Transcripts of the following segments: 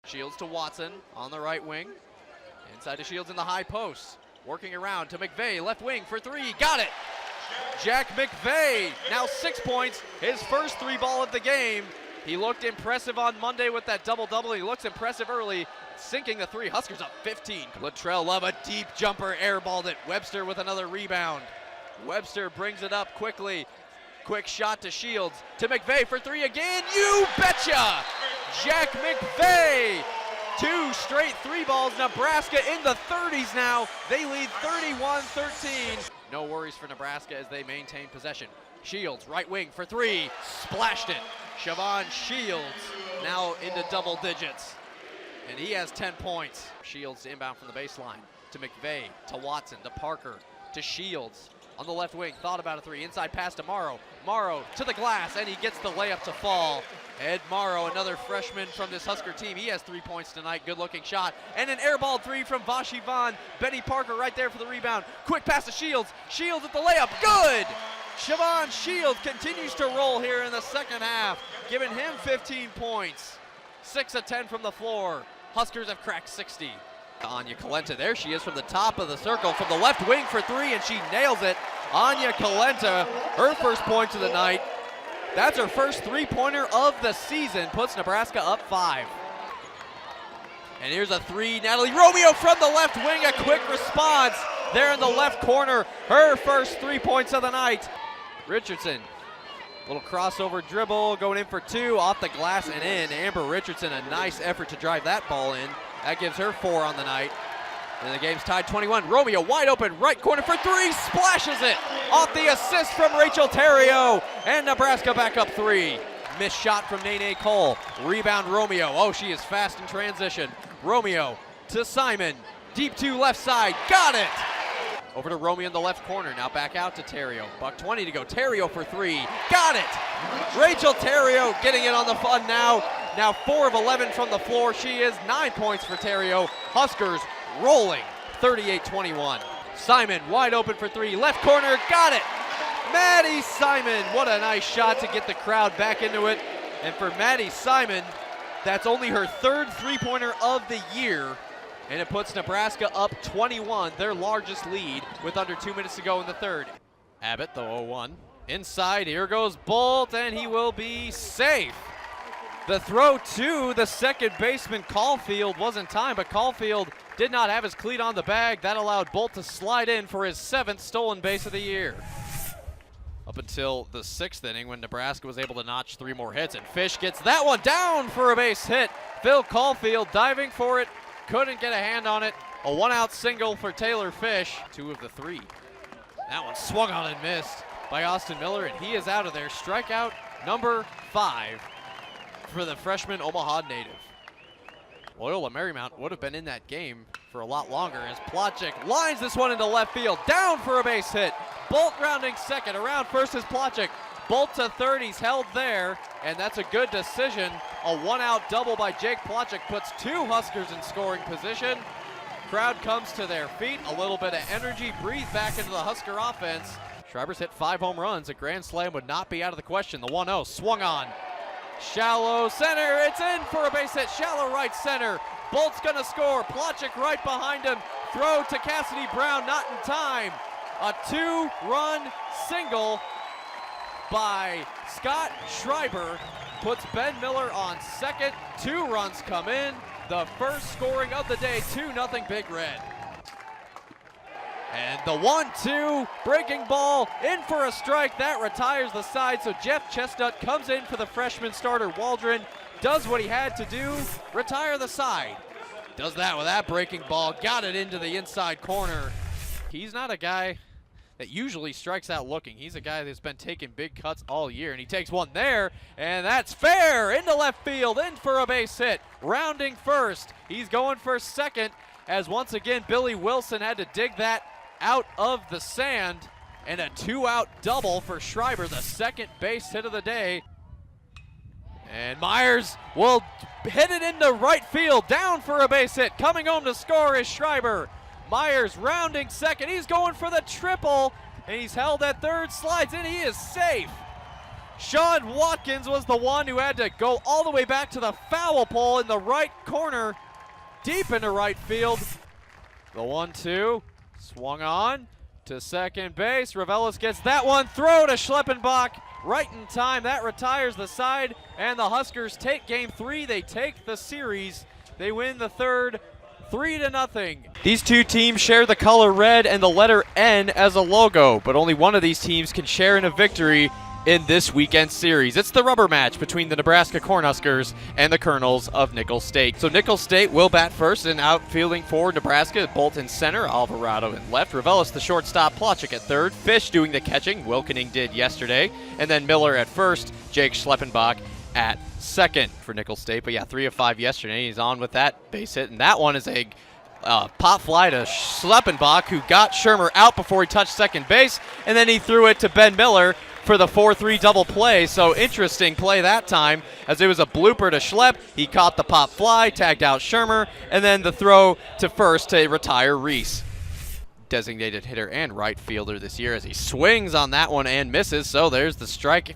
Shields to Watson on the right wing. Inside to Shields in the high post. Working around to McVeigh, left wing for three. Got it! Jack McVeigh, now 6 points, his first three ball of the game. He looked impressive on Monday with that double-double. He looks impressive early, sinking the three. Huskers up 15. Latrell Love, a deep jumper, airballed it. Webster with another rebound. Webster brings it up quickly. Quick shot to Shields, to McVeigh for three again. You betcha! Jack McVeigh! 2 straight three balls. Nebraska in the 30s now. They lead 31-13. No worries for Nebraska as they maintain possession. Shields, right wing for three. Splashed it. Siobhan Shields now into double digits. And he has 10 points. Shields inbound from the baseline to McVeigh, to Watson, to Parker, to Shields. On the left wing, thought about a three. Inside pass to Morrow. Morrow to the glass, and he gets the layup to fall. Ed Morrow, another freshman from this Husker team. He has 3 points tonight. Good looking shot. And an airball three from Vashi Vaughn. Benny Parker right there for the rebound. Quick pass to Shields. Shields at the layup. Good! Siobhan Shields continues to roll here in the second half, giving him 15 points. 6 of 10 from the floor. Huskers have cracked 60. Anya Kalenta, there she is from the top of the circle, from the left wing for three, and she nails it. Anya Kalenta, her first points of the night. That's her first three-pointer of the season, puts Nebraska up 5. And here's a three, Natalie Romeo from the left wing, a quick response there in the left corner. Her first 3 points of the night. Richardson, little crossover dribble, going in for two, off the glass and in. Amber Richardson, a nice effort to drive that ball in. That gives her 4 on the night. And the game's tied 21. Romeo wide open, right corner for three, splashes it off the assist from Rachel Terrio. And Nebraska back up 3. Missed shot from Nene Cole. Rebound Romeo. Oh, she is fast in transition. Romeo to Simon. Deep 2 left side. Got it! Over to Romeo in the left corner. Now back out to Terrio. $1:20 to go. Terrio for 3. Got it! Rachel Terrio getting it on the fun now. Now 4 of 11 from the floor. She is 9 points for Terrio. Huskers rolling 38-21. Simon wide open for 3. Left corner. Got it! Maddie Simon. What a nice shot to get the crowd back into it. And for Maddie Simon, that's only her 3rd three-pointer of the year. And it puts Nebraska up 21, their largest lead, with under 2 minutes to go in the third. Abbott, the 0-1. Inside, here goes Bolt, and he will be safe. The throw to the second baseman, Caulfield, wasn't timed, but Caulfield did not have his cleat on the bag. That allowed Bolt to slide in for his 7th stolen base of the year. Up until the 6th inning when Nebraska was able to notch 3 more hits, and Fish gets that one down for a base hit. Phil Caulfield diving for it. Couldn't get a hand on it. A 1-out single for Taylor Fish. 2 of the 3. That one swung on and missed by Austin Miller, and he is out of there. Strikeout number 5 for the freshman Omaha native. Loyola Marymount would have been in that game for a lot longer as Plotchik lines this one into left field. Down for a base hit. Bolt rounding second. Around first is Plotchik. Bolt to third, he's held there, and that's a good decision. A 1-out double by Jake Plotchik puts 2 Huskers in scoring position. Crowd comes to their feet, a little bit of energy breathed back into the Husker offense. Schreiber's hit 5 home runs. A grand slam would not be out of the question. The 1-0 swung on. Shallow center, it's in for a base hit. Shallow right center. Bolt's gonna score. Plotchik right behind him. Throw to Cassidy Brown, not in time. A 2-run single by Scott Schreiber puts Ben Miller on second. 2 runs come in. The first scoring of the day, 2-0 Big Red. And the 1-2 breaking ball in for a strike. That retires the side, so Jeff Chestnut comes in for the freshman starter Waldron. Does what he had to do, retire the side. Does that with that breaking ball, got it into the inside corner. He's not a guy that usually strikes out looking. He's a guy that's been taking big cuts all year, and he takes one there, and that's fair, into left field, in for a base hit. Rounding first, he's going for second, as once again Billy Wilson had to dig that out of the sand, and a 2-out double for Schreiber, the second base hit of the day. And Myers will hit it into right field, down for a base hit. Coming home to score is Schreiber. Myers rounding second, he's going for the triple, and he's held at third, slides in, he is safe. Sean Watkins was the one who had to go all the way back to the foul pole in the right corner, deep into right field. The 1-2 swung on to second base. Revelis gets that one. Throw to Schleppenbach right in time. That retires the side, and the Huskers take game 3. They take the series. They win the third 3-0. These two teams share the color red and the letter N as a logo, but only one of these teams can share in a victory in this weekend series. It's the rubber match between the Nebraska Cornhuskers and the Colonels of Nicholls State. So Nicholls State will bat first, and outfielding for Nebraska, Bolton center, Alvarado in left, Revelis the shortstop, Plotchik at third, Fish doing the catching, Wilkening did yesterday, and then Miller at first, Jake Schleppenbach at second for Nicholls State. But yeah, 3 of 5 yesterday. He's on with that base hit, and that one is a pop fly to Schleppenbach, who got Shermer out before he touched second base, and then he threw it to Ben Miller for the 4-3 double play. So interesting play that time, as it was a blooper to Schlepp. He caught the pop fly, tagged out Shermer, and then the throw to first to retire Reese. Designated hitter and right fielder this year, as he swings on that one and misses. So there's the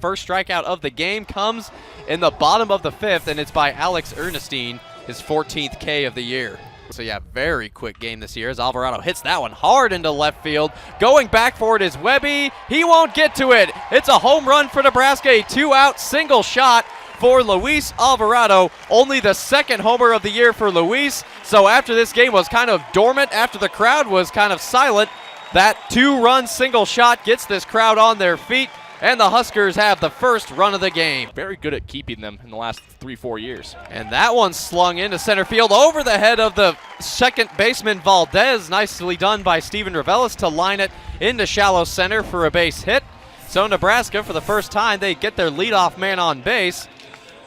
first strikeout of the game, comes in the bottom of the 5th, and it's by Alex Ernestine, his 14th K of the year. So yeah, very quick game this year, as Alvarado hits that one hard into left field. Going back for it is Webby. He won't get to it. It's a home run for Nebraska, a 2-out single shot for Luis Alvarado. Only the 2nd homer of the year for Luis. So after this game was kind of dormant, after the crowd was kind of silent, that 2-run single shot gets this crowd on their feet, and the Huskers have the first run of the game. Very good at keeping them in the last 3-4 years. And that one slung into center field over the head of the second baseman Valdez. Nicely done by Steven Revelis to line it into shallow center for a base hit. So Nebraska, for the first time, they get their leadoff man on base,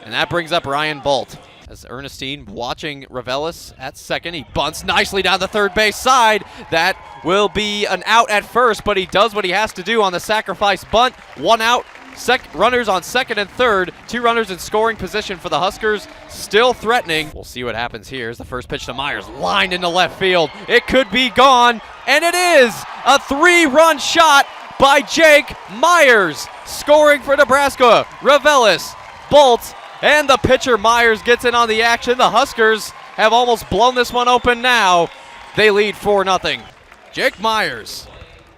and that brings up Ryan Bolt. As Ernestine watching Revelis at second, he bunts nicely down the third base side. That will be an out at first, but he does what he has to do on the sacrifice bunt. 1 out, runners on second and third, 2 runners in scoring position for the Huskers, still threatening. We'll see what happens here. As the first pitch to Myers, lined into left field. It could be gone, and it is a 3-run shot by Jake Myers, scoring for Nebraska. Revelis, Bolt, and the pitcher Myers gets in on the action. The Huskers have almost blown this one open now. They lead 4-0. Jake Myers,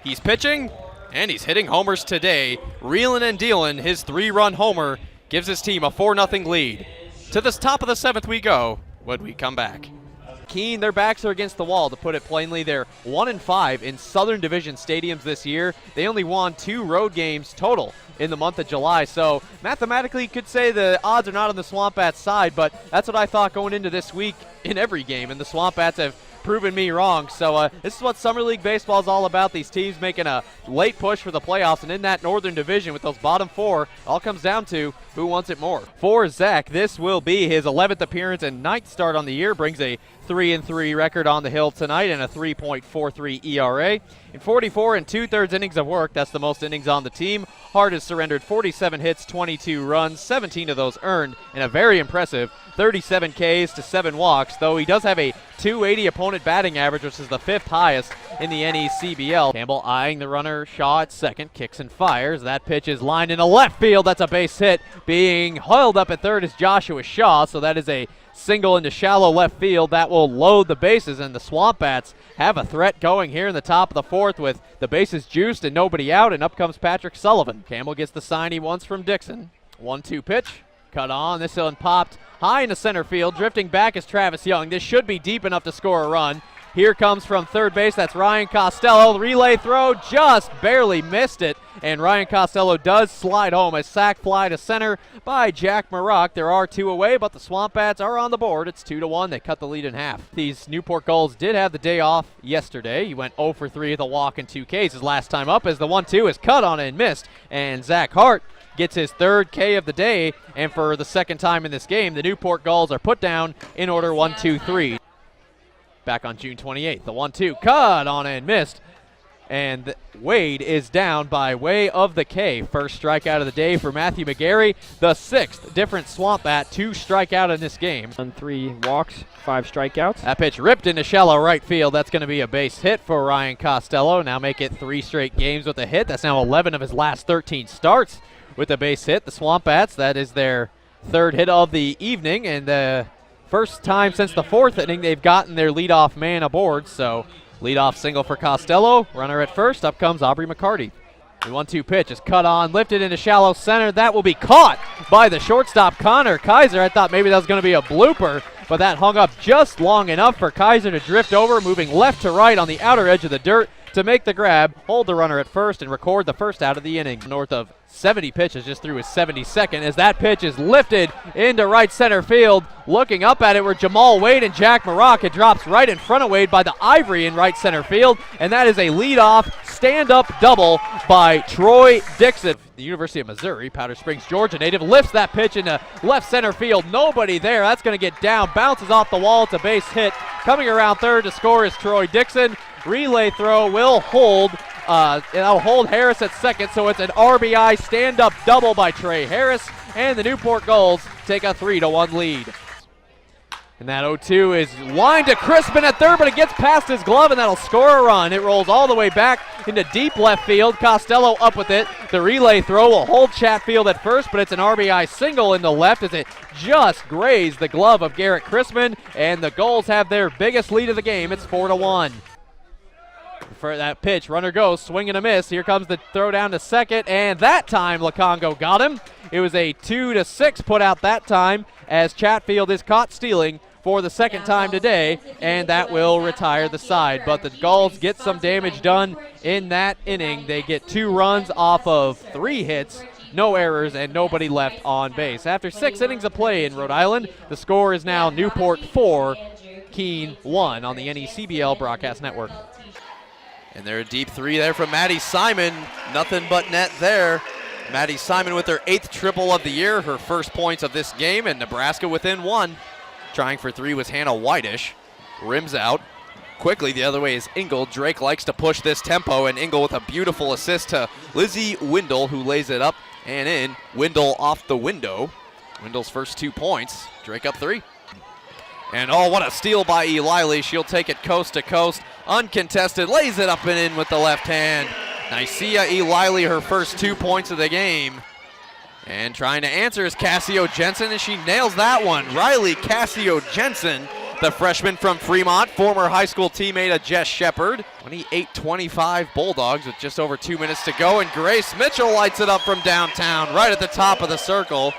he's pitching and he's hitting homers today. Reeling and dealing, his 3-run homer gives his team a 4-0 lead. To the top of the 7th we go when we come back. Keene, their backs are against the wall, to put it plainly. They're 1-5 in Southern Division stadiums this year. They only won 2 road games total in the month of July. So mathematically, you could say the odds are not on the Swamp Bats side, but that's what I thought going into this week in every game, and the Swamp Bats have proven me wrong. So this is what Summer League Baseball is all about. These teams making a late push for the playoffs, and in that Northern Division with those bottom 4, all comes down to who wants it more. For Zach, this will be his 11th appearance and 9th start on the year. Brings a 3-3 record on the hill tonight and a 3.43 ERA. In 44 2/3 innings of work, that's the most innings on the team. Hart has surrendered 47 hits, 22 runs, 17 of those earned, and a very impressive 37 Ks to 7 walks, though he does have a 280 opponent batting average, which is the 5th highest in the NECBL. Campbell eyeing the runner, Shaw at second, kicks and fires. That pitch is lined into left field. That's a base hit. Being held up at third is Joshua Shaw, so that is a single into shallow left field. That will load the bases, and the Swamp Bats have a threat going here in the top of the 4th with the bases juiced and nobody out, and up comes Patrick Sullivan. Campbell gets the sign he wants from Dixon. 1-2 pitch, cut on. This one popped high into center field. Drifting back is Travis Young. This should be deep enough to score a run. Here comes from third base, that's Ryan Costello. Relay throw, just barely missed it, and Ryan Costello does slide home. A sac fly to center by Jack Marock. There are 2 away, but the Swamp Bats are on the board. It's 2-1. They cut the lead in half. These Newport Gulls did have the day off yesterday. He went 0 for 3 with a walk and 2 Ks his last time up, as the 1-2 is cut on and missed, and Zach Hart gets his 3rd K of the day, and for the 2nd time in this game, the Newport Gulls are put down in order 1-2-3. Back on June 28th, the 1-2 cut on and missed, and Wade is down by way of the K. First strikeout of the day for Matthew McGarry, the 6th different Swamp Bat to strike out in this game. 3 walks, 5 strikeouts. That pitch ripped into shallow right field. That's going to be a base hit for Ryan Costello. Now make it 3 straight games with a hit. That's now 11 of his last 13 starts. with the base hit. The Swamp Bats, that is their third hit of the evening, and the first time since the fourth inning they've gotten their leadoff man aboard. So leadoff single for Costello. Runner at first. Up comes Aubrey McCarty. The 1-2 pitch is cut on, lifted into shallow center. That will be caught by the shortstop, Connor Kaiser. I thought maybe that was going to be a blooper, but that hung up just long enough for Kaiser to drift over, moving left to right on the outer edge of the dirt to make the grab, hold the runner at first, and record the first out of the inning. North of 70 pitches, just threw his 72nd as that pitch is lifted into right center field. Looking up at it were Jamal Wade and Jack Marock. It drops right in front of Wade by the Ivory in right center field, and that is a leadoff stand-up double by Troy Dixon. The University of Missouri, Powder Springs, Georgia native, lifts that pitch into left center field. Nobody there. That's going to get down, bounces off the wall. It's a base hit. Coming around third to score is Troy Dixon. Relay throw will hold. It'll hold Harris at second, so it's an RBI stand-up double by Trey Harris, and the Newport Gulls take a 3-1 lead. And that 0-2 is lined to Crispin at third, but it gets past his glove, and that'll score a run. It rolls all the way back into deep left field. Costello up with it. The relay throw will hold Chatfield at first, but it's an RBI single into left as it just grazed the glove of Garrett Crispin, and the Gulls have their biggest lead of the game. It's 4-1. For that pitch, runner goes, swing and a miss. Here comes the throw down to second, and that time Lacongo got him. It was a 2-6 put out that time as Chatfield is caught stealing for the second time today, and that will retire the side. But the Gulls get some damage done in that inning. They get 2 runs off of 3 hits, no errors, and nobody left on base. After 6 innings of play in Rhode Island, the score is now Newport 4, Keene 1 on the NECBL Broadcast Network. And they're a deep 3 there from Maddie Simon. Nothing but net there. Maddie Simon with her 8th triple of the year, her first points of this game, and Nebraska within 1. Trying for 3 was Hannah Whitish. Rims out. Quickly the other way is Engel. Drake likes to push this tempo, and Engel with a beautiful assist to Lizzie Windle, who lays it up and in. Windle off the window. Windle's first 2 points. Drake up 3. And oh, what a steal by Eliley. She'll take it coast to coast. Uncontested, lays it up and in with the left hand. Nicaea Eliley, her first 2 points of the game. And trying to answer is Cassio Jensen, and she nails that one. Riley Cassio Jensen, the freshman from Fremont, former high school teammate of Jess Shepard. 28-25 Bulldogs with just over 2 minutes to go, and Grace Mitchell lights it up from downtown, right at the top of the circle.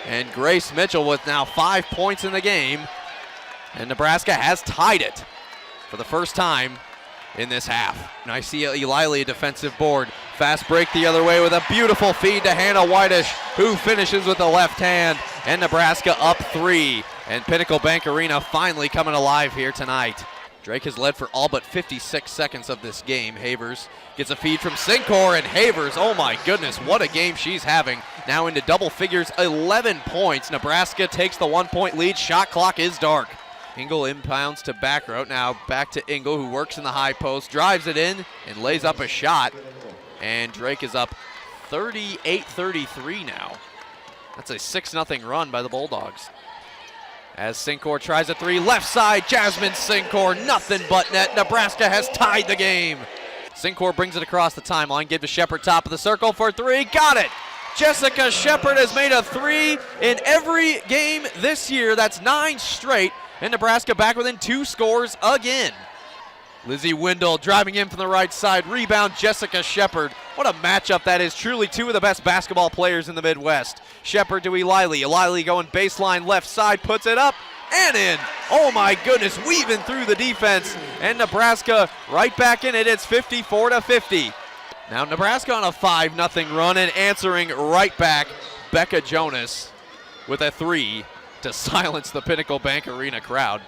And Grace Mitchell with now 5 points in the game. And Nebraska has tied it for the first time in this half. Nicaea Eliley, defensive board. Fast break the other way with a beautiful feed to Hannah Whitish, who finishes with the left hand. And Nebraska up 3. And Pinnacle Bank Arena finally coming alive here tonight. Drake has led for all but 56 seconds of this game. Havers gets a feed from Sincor, and Havers, oh my goodness, what a game she's having. Now into double figures, 11 points. Nebraska takes the 1-point lead. Shot clock is dark. Engel inbounds to back row. Now back to Engel, who works in the high post, drives it in, and lays up a shot. And Drake is up 38-33 now. That's a 6-0 run by the Bulldogs. As Sincor tries a 3, left side, Jasmine Sincor, nothing but net. Nebraska has tied the game. Sincor brings it across the timeline, give to Shepard, top of the circle for 3, got it! Jessica Shepard has made a 3 in every game this year. That's 9 straight. And Nebraska back within 2 scores again. Lizzie Windle driving in from the right side. Rebound, Jessica Shepard. What a matchup that is. Truly 2 of the best basketball players in the Midwest. Shepard to Eliley. Eliley going baseline left side, puts it up and in. Oh my goodness, weaving through the defense. And Nebraska right back in it. It's 54-50. Now Nebraska on a 5-0 run, and answering right back, Becca Jonas with a 3 to silence the Pinnacle Bank Arena crowd.